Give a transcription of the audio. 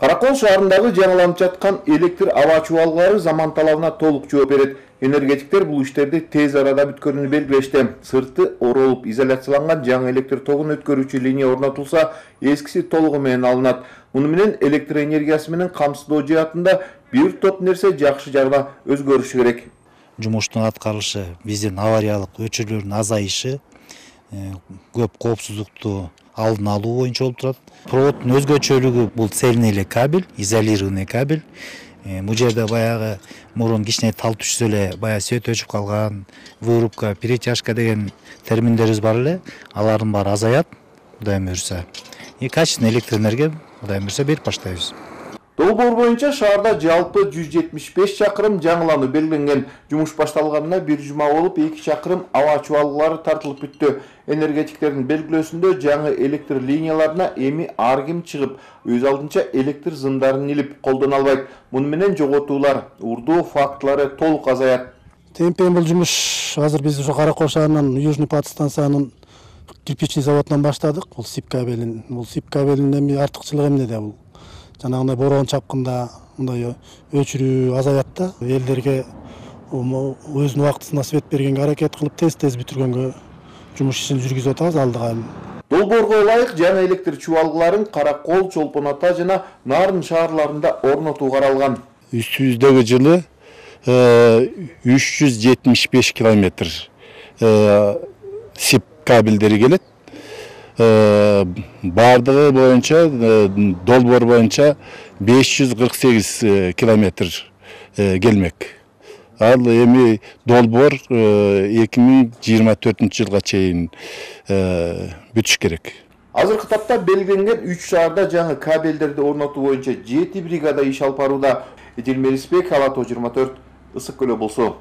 Каракол шаарындагы жаңыланып жаткан электр аба чубалгылары заман талабына толук жооп берет. Энергетиктер бул иштерди тез арада бүткөрүүнү белгилешти. Сырты оролуп изоляцияланган жаңы электр тогун өткөрүүчү линия орнотулса, эскиси толугу менен алынат. Муну менен электр энергиясы менен камсыздоо жаатында бир топ нерсе жакшы жагына өзгөрүшү керек. Жумуштун аткарылышы, биздин авариялык өчүрүүлөрдүн азайышы, көп коопсуздукту алдын алуу боюнча болуп турат. Проводдун өзгөчөлүгү бул цельный эле кабель, изолированный кабель. Бул жерде баягы мурун кичине тал түшсө эле баягы свет өчүп калган, вырубка, перетяжка деген терминдерибиз бар эле. Алардын баары азаят, Кудайым буйрса. Качественный электр энергия Кудайым буйрса берип баштайбыз. Долбоор боюнча шаарда жалпы 175 чакырым жаңылануу белгиленген. Жумуш башталганына бир жума болуп, 2 чакырым аба чубалгылары тартылып бүттү. Энергетиктердин белгилөөсүндө жаңы электр линияларына эми ар ким чыгып, өз алдынча электр зымдарын илип колдоно албайт. Муну менен жоготуулар, урдуу фактылары толук азаят. Темпен бул жумуш азыр биз ошо Каракол шаарынын Южный подстанциянын кирпичный заводунан баштадык. Бул СИП кабелин. Бул СИП кабелинин эми артыкчылыгы эмнеде бул? Жанагындай борон чапкында мындай өчүрүү азаят да. Элдерге өзүнүн убактысында свет бергенге аракет кылып, тез бүтүргөнгө жумуш ишин жүргүзүп атабыз алдыга. Долбоорго ылайык жаңы электр чубалгыларын Каракол, Чолпон Ата жана Нарын шаарларында орнотуу каралган. Үстүбүздөгү жылы 375 километр СИП кабелдери келет. Бардыгы боюнча, долбоор боюнча 548 километр келмек. Ал эми долбоор 2024 жылга чейин бүтүш керек. Азыркы тапта белгиленген 3 шаарда жаңы кабелдерди орнотуу боюнча 7 бригада иш алып барууда. Эдил Мерисбек, Ала Тоо 24, Ысык Көлө болсо.